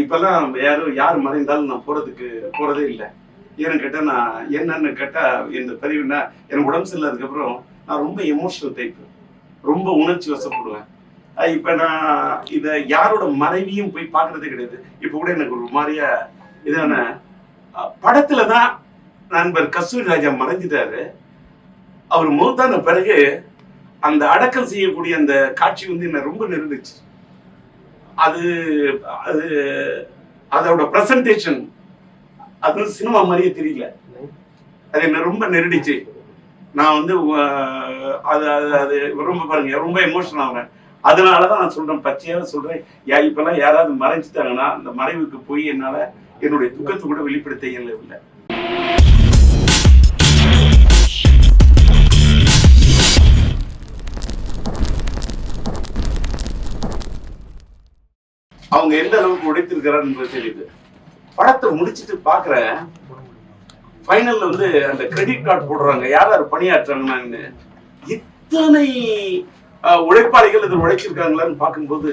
இப்பெல்லாம் யார் மறைந்தாலும் நான் போறதே இல்லை. ஏன்னு கேட்டா என்னன்னு கேட்டா இந்த பதிவுனா எனக்கு உடம்பு சரியில்லாததுக்கு அப்புறம் நான் ரொம்ப எமோஷனல் டைப், ரொம்ப உணர்ச்சி வசப்படுவேன். இப்ப நான் இத யாரோட மனைவியும் போய் பாக்குறதே கிடையாது. இப்ப கூட எனக்கு ஒரு மாதிரியா இதான படத்துலதான் நண்பர் கஸ்தூரி ராஜா மறைஞ்சிட்டாரு. அவர் மூத்தான பிறகு அந்த அடக்கம் செய்யக்கூடிய அந்த காட்சி வந்து என்ன ரொம்ப நெருந்துச்சு. அது அது அதோட பிரசன்டேஷன் அது சினிமா மாதிரியே தெரியல. அது என்ன ரொம்ப நெருடிச்சு. நான் வந்து அது அது ரொம்ப பாருங்க ரொம்ப எமோஷனல் ஆகிறேன். அதனாலதான் நான் சொல்றேன், பச்சையாக சொல்றேன். இப்பெல்லாம் யாராவது மறைஞ்சிட்டாங்கன்னா அந்த மறைவுக்கு போய் என்னால என்னுடைய துக்கத்தை கூட வெளிப்படுத்த இயலவில்லை. அவங்க எந்த அளவுக்கு உடைத்திருக்கிறார் தெரியுது. படத்தை முடிச்சுட்டு பாக்குறேன், ஃபைனல்ல வந்து அந்த கிரெடிட் கார்டு போடுறாங்க யார் யார் பணியாற்றாங்கன்னு. இத்தனை உழைப்பாளிகள் இதில் உழைச்சிருக்காங்களான்னு பார்க்கும்போது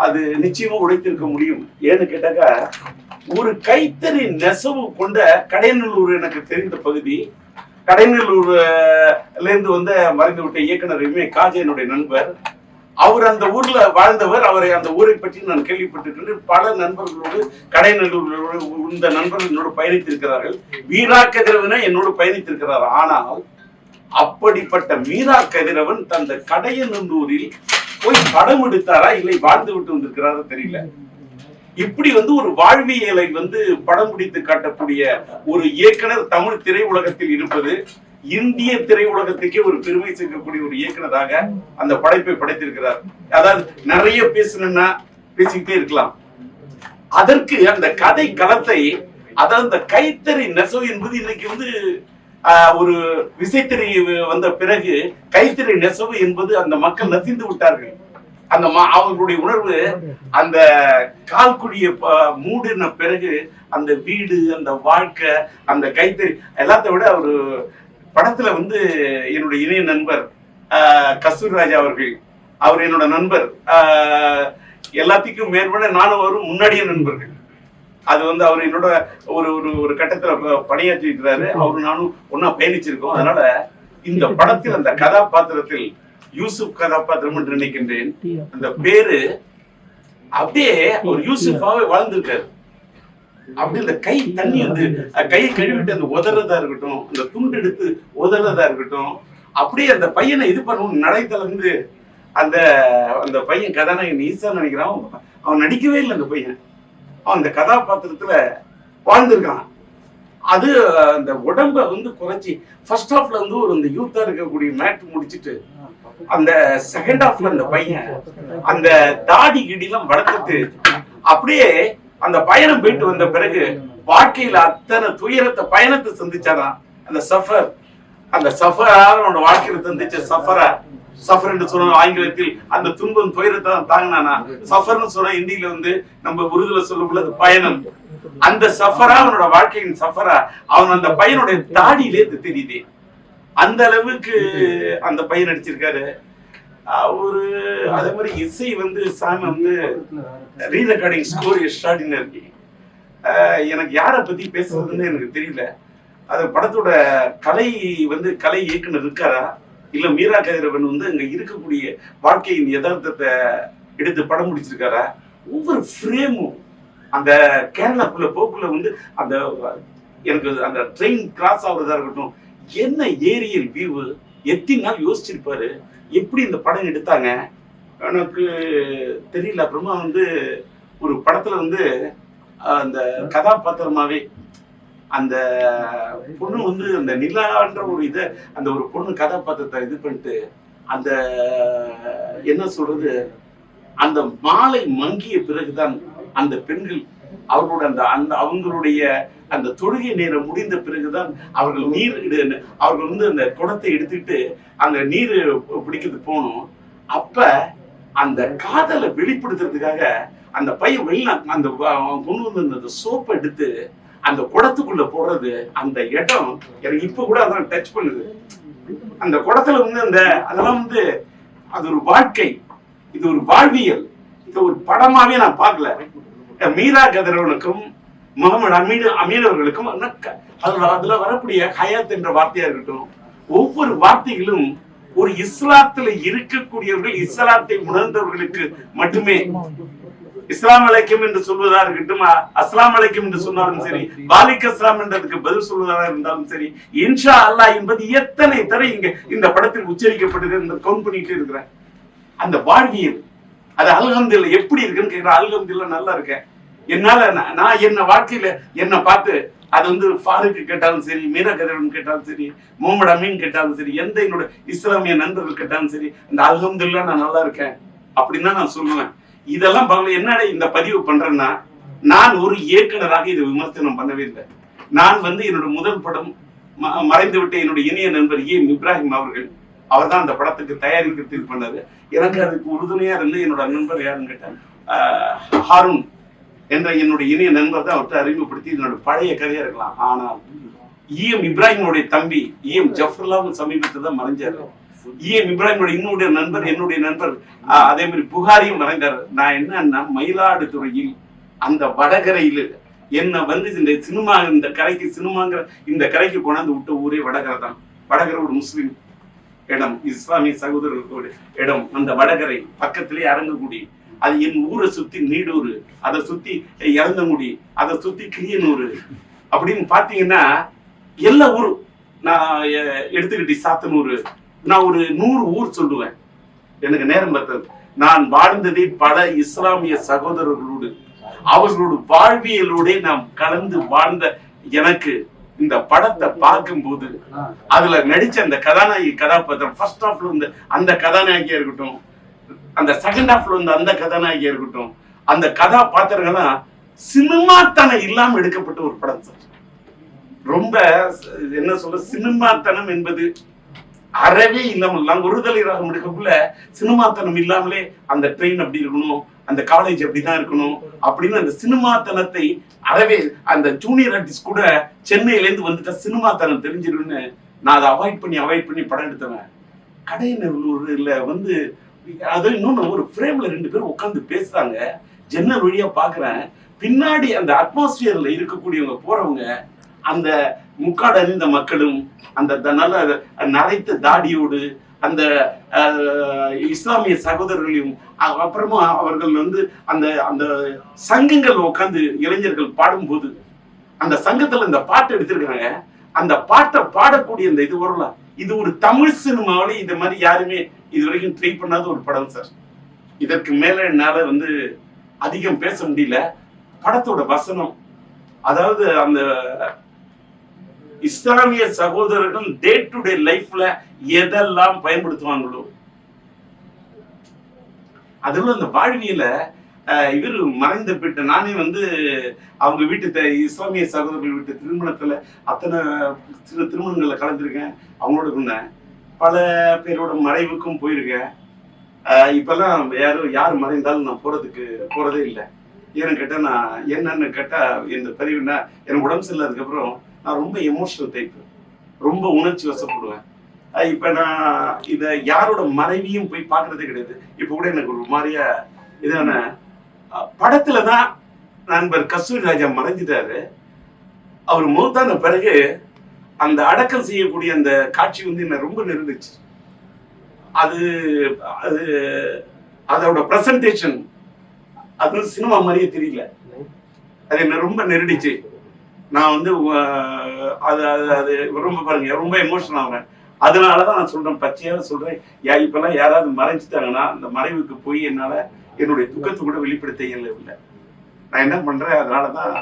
அது நிச்சயமா உழைத்திருக்க முடியும். ஏன்னு கேட்டாக்கா, ஒரு கைத்தறி நெசவு கொண்ட கடையநல்லூர் எனக்கு தெரிந்த பகுதி. கடையநல்லூர்ல இருந்து வந்து மறைந்து விட்ட இயக்குனர் காஜா என்னுடைய நண்பர். அவர் அந்த ஊர்ல வாழ்ந்தவர். அவரை அந்த ஊரை பற்றி நான் கேள்விப்பட்டிருக்கின்றேன். பல நண்பர்களோடு கடையநல்லூர் இந்த நண்பர்கள் என்னோடு பயணித்திருக்கிறார்கள். வீரா கதிரவனை என்னோடு பயணித்திருக்கிறார். ஆனால் அப்படிப்பட்ட மீரா கதிரவன் தந்த கடையநல்லூரில் போய் படம் எடுத்தாரா இல்லை வாழ்ந்து விட்டு வந்திருக்கிறாரா தெரியல. இப்படி வந்து ஒரு வாழ்வியலை வந்து படம் பிடித்து காட்டக்கூடிய ஒரு இயக்குனர் தமிழ் திரையுலகத்தில் இருப்பது இந்திய திரையுலகத்துக்கே ஒரு பெருமை சேர்க்கக்கூடிய ஒரு இயக்குனராக அந்த படைப்பை படைத்திருக்கிறார். அதாவது நிறைய பேசணும்னா பேசிக்கிட்டே இருக்கலாம். அதற்கு அந்த கதை களத்தை, அதாவது அந்த கைத்தறி நெசவு என்பது இன்னைக்கு வந்து ஒரு விசைத்தறி வந்த பிறகு கைத்தறி நெசவு என்பது அந்த மக்கள் நசிந்து விட்டார்கள். அந்த அவர்களுடைய உணர்வு அந்த கால்குடிய மூடின பிறகு அந்த வீடு, அந்த வாழ்க்கை, அந்த கைத்தறி எல்லாத்தை விட ஒரு படத்துல வந்து என்னுடைய இணைய நண்பர் கஸ்தூரி ராஜா அவர்கள், அவர் என்னோட நண்பர். எல்லாத்துக்கும் மேற்பட நானும் அவரும் முன்னாடிய நண்பர்கள். அது வந்து அவர் என்னோட ஒரு ஒரு கட்டத்துல பணியாற்றி இருக்கிறாரு. அவரு நானும் ஒன்னா பயணிச்சிருக்கோம். அதனால இந்த படத்தில் அந்த கதாபாத்திரத்தில் யூசுப் கதாபாத்திரம் என்று நினைக்கின்றேன். அந்த பேரு அப்படியே ஒரு யூசுஃபாவே வாழ்ந்திருக்காரு. அப்படி இந்த கை தண்ணி வந்து கையை கழுவிட்டு அந்த உதறதா இருக்கட்டும், அந்த துண்டு எடுத்து உதறதா இருக்கட்டும், அப்படியே அந்த பையனை இது பண்ணணும் நடைத்தல இருந்து அந்த அந்த பையன் கதாநாயகன் ஈசா நினைக்கிறான். அவன் நடிக்கவே இல்லை. அந்த பையன் அவன் அந்த கதாபாத்திரத்துல வாழ்ந்திருக்கான். அது அந்த உடம்ப வந்து குறைச்சி ஃபர்ஸ்ட் ஹாஃப்ல வந்து ஒரு இந்த யூத்தா இருக்கக்கூடிய மேட் முடிச்சுட்டு அந்த செகண்ட் ஹாஃப்ல அந்த பையன் அந்த தாடி கிடிலாம் வளர்த்துட்டு அப்படியே அந்த பயணம் போயிட்டு வந்த பிறகு வாழ்க்கையில அத்தனை துயரத்தை பயணத்தை சந்திச்சாராம். அந்த சஃபர், அந்த சஃபரான வாழ்க்கையில சந்திச்ச சஃபர் என்று சொன்ன ஆங்கிலத்தில் அந்த துன்பம் துயரத்தை தான் தாங்கினானா. சஃபர்னு சொன்ன இந்தியில வந்து நம்ம உருதுல சொல்லக்குள்ள பயணம். அந்த சஃபரா அவனோட வாழ்க்கையின் சஃபரா அவன் அந்த பையனுடைய தாடியிலே தெரியுது. அந்த அளவுக்கு அந்த பையன் நடிச்சிருக்காரு. ஒரு அதே மாதிரி இசை வந்து சாமி வந்து ரீரெக்கார்டிங் ஸ்கோர் எக்ஸ்ட்ராடினரி. எனக்கு யாரை பத்தி பேசுறதுன்னு எனக்கு தெரியல. அது படத்தோட கலை வந்து கலை இயக்குனர் இருக்காரா, இல்ல மீரா கதிரவன் வந்து அங்க இருக்கக்கூடிய வாழ்க்கையின் யதார்த்தத்தை எடுத்து படம் முடிச்சிருக்காரா. ஒவ்வொரு ஃப்ரேமும் அந்த கேரளாக்குள்ள போக்குள்ள வந்து அந்த எனக்கு அந்த ட்ரெயின் கிராஸ் ஆகுறதா இருக்கட்டும், என்ன ஏரியல் வியூ, எத்தனை நாள் யோசிச்சிருப்பாரு, எப்படி இந்த படம் எடுத்தாங்க எனக்கு தெரியல. அப்புறமா வந்து ஒரு படத்துல வந்து அந்த கதாபாத்திரமாவே அந்த பொண்ணு வந்து அந்த நிலான்ற ஒரு இதை அந்த ஒரு பொண்ணு கதாபாத்திரத்தை இது பண்ணிட்டு அந்த என்ன சொல்றது, அந்த மாலை மங்கிய பிறகுதான் அந்த பெண்கள் அவர்களோட அந்த அந்த அவங்களுடைய அந்த தொழுகை நேரம் முடிந்த பிறகுதான் அவர்கள் அவர்கள் வந்து அந்த குடத்தை எடுத்துக்கிட்டு அந்த நீர் பிடிக்கிறது போகணும். அப்ப அந்த காதலை வெளிப்படுத்துறதுக்காக அந்த பையன் வெளிநாட்டு அந்த கொண்டு வந்து அந்த சோப்பை எடுத்து அந்த குடத்துக்குள்ள போடுறது, அந்த இடம் எனக்கு இப்ப கூட அதான் டச் பண்ணுது. அந்த குடத்துல வந்து அந்த அதெல்லாம் வந்து அது ஒரு வாழ்க்கை, இது ஒரு வாழ்வியல். இது ஒரு படமாவே நான் பார்க்கல. மீரா கதிரவனுக்கும் முகமது அமீன் அவர்களுக்கும் அதுல வரக்கூடிய ஹயாத் என்ற வார்த்தையா இருக்கட்டும், ஒவ்வொரு வார்த்தைகளும் ஒரு இஸ்லாத்துல இருக்கக்கூடியவர்கள், இஸ்லாத்தை உணர்ந்தவர்களுக்கு மட்டுமே இஸ்லாம் அலைக்கும் என்று சொல்வதா இருக்கட்டும், அஸ்லாம் அலைக்கும் என்று சொன்னாலும் சரி, வாலிக் அஸ்லாம் என்றதுக்கு பதில் சொல்வதாக இருந்தாலும் சரி, இன்ஷா அல்லாஹ் என்பது எத்தனை தடவை இங்க இந்த படத்தில் உச்சரிக்கப்பட்டது கவுண்ட் பண்ணிட்டு இருக்கிறேன். அந்த வாழ்வியல் அது அல்ஹம்துலில்லாஹ் எப்படி இருக்குன்னு கேட்கிற, அல்ஹம்துலில்லாஹ் நல்லா இருக்கேன். என்னால நான் என்ன வாழ்க்கையில என்ன பார்த்து அது வந்து ஃபாரூக் கேட்டாலும் சரி, மீரா கதிரவன் கேட்டாலும் சரி, முகமது அமீன் கேட்டாலும் சரி, எந்த என்னோட இஸ்லாமிய நண்பர்கள் கேட்டாலும் சரி, இந்த அல்ஹம்துலில்லாஹ் நான் நல்லா இருக்கேன் அப்படின்னு தான் நான் சொல்லுவேன். இதெல்லாம் என்ன இந்த பதிவு பண்றேன்னா, நான் ஒரு இயக்குனராக இதை விமர்சனம் பண்ணவே இல்லை. நான் வந்து என்னோட முதல் படம் மறைந்து விட்ட என்னுடைய இனிய நண்பர் இப்ராஹிம் அவர்கள், அவர் தான் அந்த படத்துக்கு தயாரிக்கிறதுக்கு பண்ணாரு. எனக்கு அதுக்கு உறுதுணையா இருந்து என்னோட நண்பர் யாருன்னு கேட்டேன், ஹாரூன் என்ற என்னுடைய இனிய நண்பர் தான் அவர்கிட்ட அறிமுகப்படுத்தி என்னோட பழைய கதையா இருக்கலாம். ஆனால் இப்ராஹிமுடைய தம்பி ஜஃபர்லாம் சமீபத்தில் தான் மறைஞ்சாரு. இப்ராஹிமோட என்னுடைய நண்பர் அதே மாதிரி புகாரியும் மறைந்தார். நான் என்னன்னா, மயிலாடுதுறையில் அந்த வடகரையில் என்ன வந்து இந்த சினிமா, இந்த கரைக்கு சினிமாங்கிற இந்த கரைக்கு கொண்டாந்து விட்ட ஊரே வடகரை தான். வடகரை ஒரு முஸ்லிம் இடம், இஸ்லாமிய சகோதரர்களுடைய இடம். அந்த வடகரை பக்கத்திலே அரங்கக்குடி, அது என் ஊரை சுத்தி நீடூர், அதை சுத்தி இறந்தங்குடி, அதை சுத்தி கிளியனூர் அப்படின்னு பாத்தீங்கன்னா எல்லா ஊரும் நான் எடுத்துக்கிட்டு சாத்தனூர், நான் ஒரு 100 ஊர் சொல்லுவேன். எனக்கு நேரம் பார்த்தது. நான் வாழ்ந்ததை பல இஸ்லாமிய சகோதரர்களோடு, அவர்களோட வாழ்வியலோட நாம் கலந்து வாழ்ந்த எனக்கு இந்த படத்தை பார்க்கும் போது அதுல நடிச்ச அந்த கதாநாயகி கதாபாத்திரம், ஃபர்ஸ்ட் ஹாஃப்ல இருந்த அந்த கதாநாயகியா இருக்கட்டும், அந்த செகண்ட் ஹாஃப்ல இருந்த அந்த கதாநாயகியா இருக்கட்டும், அந்த கதாபாத்திரங்கள்லாம் சினிமாத்தனம் இல்லாம எடுக்கப்பட்ட ஒரு படம் சார். ரொம்ப என்ன சொல்ற, சினிமாத்தனம் என்பது அறவே இல்லாமல், நாங்க ஒருதலை ராகம் எடுக்கக்குள்ள சினிமாத்தனம் இல்லாமலே அந்த ட்ரெயின் அப்படி இருக்கணும், அந்த காலேஜ் அப்படிதான் இருக்கணும் அப்படின்னு அந்த சினிமாத்தனத்தை அறவே, அந்த ஜூனியர் ஆர்டிஸ்ட் கூட சென்னையில இருந்து வந்துட்டா சினிமாத்தனம் தெரிஞ்சிருன்னு நான் அதை அவாய்ட் பண்ணி படம் எடுத்தவன். கடையநல்லூர்ல வந்து அது இன்னொன்னு, ஒரு ஃப்ரேம்ல 2 பேரும் உட்காந்து பேசுறாங்க, ஜன்னல் வழியா பாக்குறேன், பின்னாடி அந்த அட்மாஸ்பியர்ல இருக்கக்கூடியவங்க போறவங்க, அந்த முக்காடு அணிந்த மக்களும், அந்த நல்ல நரைத்த தாடியோடு அந்த இஸ்லாமிய சகோதரர்களையும், அப்புறமா அவர்கள் வந்து அந்த அந்த சங்கங்கள் உட்காந்து இளைஞர்கள் பாடும்போது, அந்த சங்கத்துல இந்த பாட்டு எடுத்திருக்காங்க, அந்த பாட்டை பாடக்கூடிய இந்த இது வரலாம். இது ஒரு தமிழ் சினிமாவில இந்த மாதிரி யாருமே இது வரைக்கும் ட்ரை பண்ணாத ஒரு படம் சார். இதற்கு மேல என்னால வந்து அதிகம் பேச முடியல. படத்தோட வசனம், அதாவது அந்த இஸ்லாமிய சகோதரர்கள் டே டு டே லைஃப்ல எதெல்லாம் பயன்படுத்துவாங்களோ, அதுல அந்த வாழ்வியல இவர் மறைந்து போயிட்ட, நானே வந்து அவங்க வீட்டு இஸ்லாமிய சகோதரர்கள் வீட்டு திருமணத்துல அத்தனை திருமணங்கள்ல கலந்துருக்கேன், அவங்களோட பல பேரோட மறைவுக்கும் போயிருக்கேன். இப்பெல்லாம் யார் மறைந்தாலும் நான் போறதே இல்லை. ஏன்னு கேட்டா, நான் என்னன்னு கேட்டா, இந்த பதிவுனா எனக்கு உடம்பு சரியில்லாததுக்கு அப்புறம் நான் ரொம்ப எமோஷனல் டைப், ரொம்ப உணர்ச்சி வசப்படுவேன். இப்ப நான் இத யாரோட மறைவியும் போய் பாக்குறதே கிடையாது. இப்ப கூட எனக்கு ஒரு மாதிரியா இதான படத்துலதான் நண்பர் கஸ்தூரி ராஜா மறைஞ்சிட்டாரு. அவர் மௌத்தான பிறகு அந்த அடக்கம் செய்யக்கூடிய அந்த காட்சி வந்து என்ன ரொம்ப நெருந்துச்சு. அது அது அதோட பிரசன்டேஷன் அது சினிமா மாதிரியே தெரியல, அது என்ன ரொம்ப நெருடிச்சு. நான் வந்து அது அது ரொம்ப பாருங்க, ரொம்ப எமோஷனல் ஆகிறேன். அதனாலதான் நான் சொல்றேன், பச்சையாக சொல்றேன், இப்பெல்லாம் யாராவது மறைஞ்சிட்டாங்கன்னா அந்த மறைவுக்கு போய் என்னால என்னுடைய துக்கத்தை கூட வெளிப்படுத்த இயலவில்லை. நான் என்ன பண்றேன், அதனாலதான்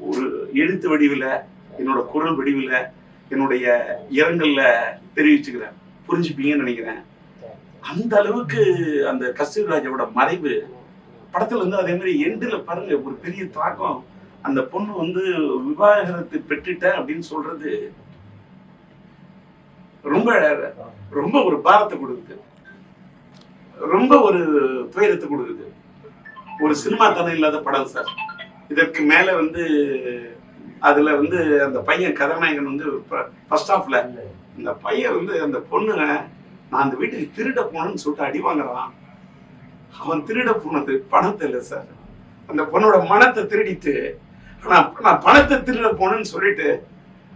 ஒரு எழுத்து வடிவில், என்னோட குரல் வடிவில், என்னுடைய இரங்கல்ல தெரிவிச்சுக்கிறேன். புரிஞ்சுப்பீங்கன்னு நினைக்கிறேன். அந்த அளவுக்கு அந்த கஸ்தூரி ராஜாவோட மறைவு படத்துல வந்து அதே மாதிரி எண்டுல பாருங்க ஒரு பெரிய தாக்கம். அந்த பொண்ணு வந்து விவாகரத்து பெற்றுட்ட அப்படின்னு சொல்றது ரொம்ப ரொம்ப ஒரு பாரத்தை கொடுக்குது, ரொம்ப ஒரு துயரத்தை கொடுக்குது. ஒரு சினிமா தனம் இல்லாத படம் சார். இதற்கு மேல வந்து அதுல வந்து அந்த பையன் கதாநாயகன் வந்து ஃபர்ஸ்ட் ஹாஃப்ல இந்த பையன் வந்து அந்த பொண்ணு, நான் அந்த வீட்டுக்கு திருட போனேன்னு சொல்லிட்டு அடி வாங்குறான். அவன் திருட போனது பணத்தை இல்லை சார், அந்த பொண்ணோட மனத்தை திருடிட்டு நான் பணத்தை திருட போனேன்னு சொல்லிட்டு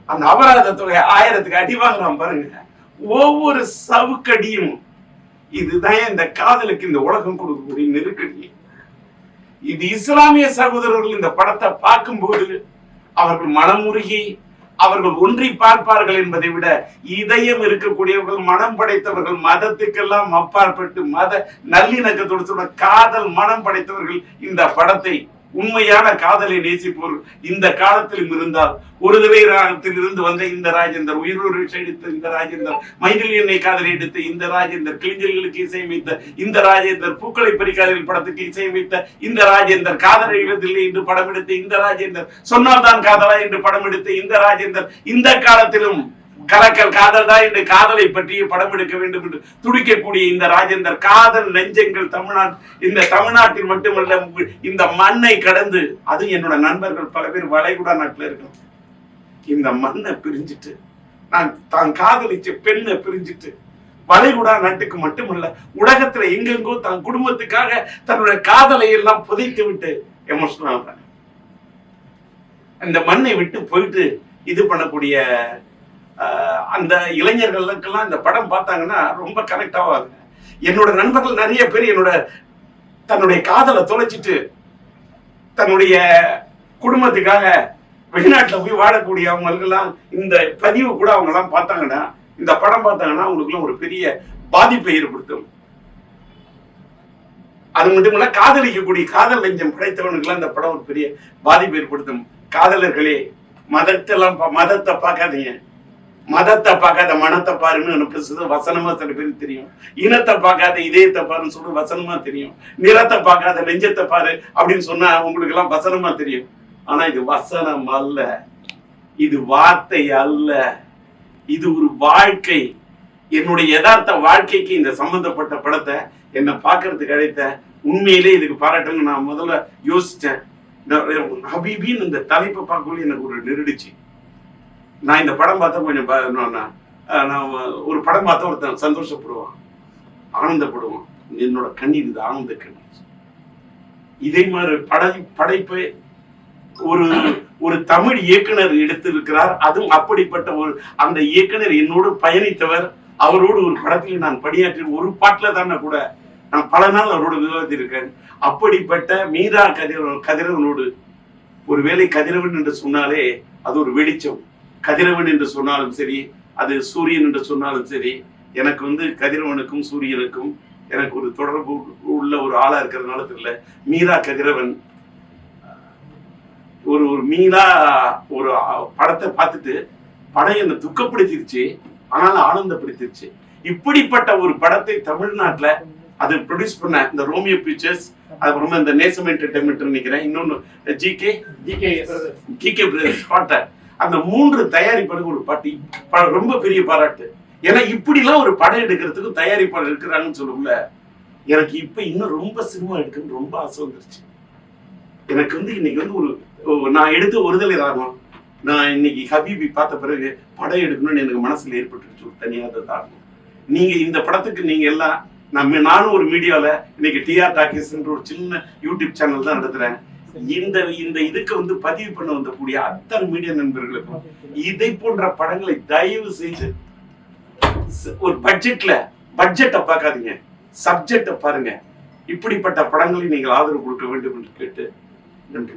அந்த அபராத தொகை 1000க்கு அடி வாங்குறான் பாருங்க. ஒவ்வொரு சவுக்கடியும் இதுதான் இந்த காதலுக்கு இந்த உலகம் கொடுக்கக்கூடிய நெருக்கடி. இது இஸ்லாமிய சகோதரர்கள் இந்த படத்தை பார்க்கும்போது அவர்கள் மனமுருகி அவர்கள் ஒன்றி பார்ப்பார்கள் என்பதை விட இதயம் இருக்கக்கூடியவர்கள், மனம் படைத்தவர்கள், மதத்துக்கெல்லாம் அப்பாற்பட்டு மத நல்லிணக்கத்தோடு சொல்ற காதல் மனம் படைத்தவர்கள் இந்த படத்தை, உண்மையான காதலை நேசிப்போர் இந்த காலத்திலும் இருந்தால், ஒரு திரையில் இருந்து வந்த இந்த ராஜேந்தர், உயிரோடு எடுத்த இந்த ராஜேந்தர், மைதிலி என்னை காதலை எடுத்த இந்த ராஜேந்தர், கிளிஞ்சல்களுக்கு இசையமைத்த இந்த ராஜேந்தர், பூக்களை பறிக்காதல் படத்துக்கு இசையமைத்த இந்த ராஜேந்தர், காதல் எழுதில்லை என்று படம் எடுத்த இந்த ராஜேந்தர், சொன்னால்தான் காதலா என்று படம் எடுத்த இந்த ராஜேந்தர், இந்த காலத்திலும் கலக்கல் காதல்தான் என்று காதலை பற்றிய படம் எடுக்க வேண்டும் என்று துடிக்கக்கூடிய இந்த ராஜேந்தர், காதல் நெஞ்சங்கள் இந்த தமிழ்நாட்டில் மட்டுமல்ல இந்த மண்ணை கடந்து, அது என்னோட நண்பர்கள் பல பேர் வளைகுடா நாட்டில் இருக்கணும், இந்த மண்ணை பிரிஞ்சுட்டு தான் காதலிச்ச பெண்ணை பிரிஞ்சுட்டு வளைகுடா நாட்டுக்கு மட்டுமல்ல உலகத்துல எங்கெங்கோ தன் குடும்பத்துக்காக தன்னுடைய காதலை எல்லாம் புதைத்து விட்டு எமோஷனல் ஆகிறாங்க. அந்த மண்ணை விட்டு போயிட்டு இது பண்ணக்கூடிய அந்த இளைஞர்களுக்கெல்லாம் இந்த படம் பார்த்தாங்கன்னா ரொம்ப கனெக்ட் ஆவாங்க. என்னோட நண்பர்கள் நிறைய பேர் தன்னுடைய காதலை தொலைச்சிட்டு தன்னுடைய குடும்பத்துக்காக வெளிநாட்டுல போய் வாழக்கூடிய அவங்களுக்கெல்லாம் இந்த பதிவு கூட அவங்க எல்லாம் பார்த்தாங்கன்னா, இந்த படம் பார்த்தாங்கன்னா அவங்களுக்குலாம் ஒரு பெரிய பாதிப்பை ஏற்படுத்தும். அது மட்டும் இல்ல, காதலிக்கக்கூடிய காதல் நெஞ்சம் படைத்தவனுக்கெல்லாம் இந்த படம் ஒரு பெரிய பாதிப்பை ஏற்படுத்தும். காதலர்களே, மதத்தை பார்க்காதீங்க, மதத்தை பார்க்காத மனத்தை பாருன்னு பேசுறது வசனமா சில பேருக்கு தெரியும். இனத்தை பார்க்காத இதயத்தை பாருன்னு சொல்றது வசனமா தெரியும். நிறத்தை பார்க்காத நெஞ்சத்தை பாரு அப்படின்னு சொன்னா உங்களுக்கு எல்லாம் வசனமா தெரியும். ஆனா இது வசனம் அல்ல, இது வார்த்தை அல்ல, இது ஒரு வாழ்க்கை. என்னுடைய யதார்த்த வாழ்க்கைக்கு இந்த சம்பந்தப்பட்ட படத்தை என்னை பார்க்கறதுக்கு அழைத்த உண்மையிலே இதுக்கு பாராட்டுங்க. நான் முதல்ல யோசிச்சேன், ஹபீபின்னு இந்த தலைப்பை பார்க்கவே எனக்கு ஒரு நெருடிச்சு. நான் இந்த படம் பார்த்தா கொஞ்சம் நான் ஒரு படம் பார்த்தா ஒருத்தன் சந்தோஷப்படுவான், ஆனந்தப்படுவான். என்னோட கண்ணீர் இது ஆனந்த கண்ணீர். இதே மாதிரி படைப்பு ஒரு தமிழ் இயக்குனர் எடுத்திருக்கிறார். அதுவும் அப்படிப்பட்ட அந்த இயக்குனர் என்னோடு பயணித்தவர். அவரோடு ஒரு படத்தில் நான் பணியாற்றி ஒரு பாட்டுல தானே கூட நான் பல நாள் அவரோடு விவாதித்திருக்கேன். அப்படிப்பட்ட மீரா கதிரவனோடு, ஒருவேளை கதிரவன் என்று சொன்னாலே அது ஒரு வெளிச்சம். கதிரவன் என்று சொன்னாலும் சரி, அது சூரியன் என்று சொன்னாலும் சரி, எனக்கு கதிரவனுக்கும் சூரியனுக்கும் எனக்கு ஒரு தொடர்பு உள்ள ஒரு ஆளா இருக்கிறதுனால தெரியல. மீரா கதிரவன் ஒரு மீரா ஒரு படத்தை பார்த்துட்டு படம் என்னை துக்கப்படுத்திருச்சு, ஆனாலும் ஆனந்தப்படுத்திருச்சு. இப்படிப்பட்ட ஒரு படத்தை தமிழ்நாட்டுல அது ப்ரொடியூஸ் பண்ண இந்த ரோமியோ பிக்சர்ஸ், அதுக்கப்புறமா இந்த நேசம் என்டர்டைன்மெண்ட் நினைக்கிறேன், இன்னொன்னு ஜிகே பிரதர்ஸ் பாட்ட, அந்த 3 தயாரிப்பாளருக்கு ஒரு பாட்டி ரொம்ப பெரிய பாராட்டு. ஏன்னா இப்படிலாம் ஒரு படம் எடுக்கிறதுக்கு தயாரிப்பாளர் இருக்கிறாங்கன்னு சொல்லல. எனக்கு இப்ப இன்னும் ரொம்ப சினிமா எடுக்கணும்னு ரொம்ப ஆசை வந்துருச்சு. எனக்கு இன்னைக்கு ஒரு நான் எடுத்து ஒருதலை ராகம், நான் இன்னைக்கு ஹபீபி பார்த்த பிறகு படம் எடுக்கணும்னு எனக்கு மனசுல ஏற்பட்டுருச்சு ஒரு தனியாத தாக்கம். நீங்க இந்த படத்துக்கு நீங்க எல்லாம் நானும் ஒரு மீடியால இன்னைக்கு டிஆர் டாக்கீஸ் ஒரு சின்ன யூடியூப் சேனல் தான் நடத்துறேன். இந்த இதுக்கு பதிவு பண்ண வந்தக்கூடிய அத்தனை மீடியா நண்பர்களுக்கும் இதை போன்ற படங்களை தயவு செய்து ஒரு பட்ஜெட்டை பார்க்காதீங்க, சப்ஜெக்டை பாருங்க. இப்படிப்பட்ட படங்களை நீங்கள் ஆதரவு கொடுக்க வேண்டும் என்று கேட்டு நன்றி.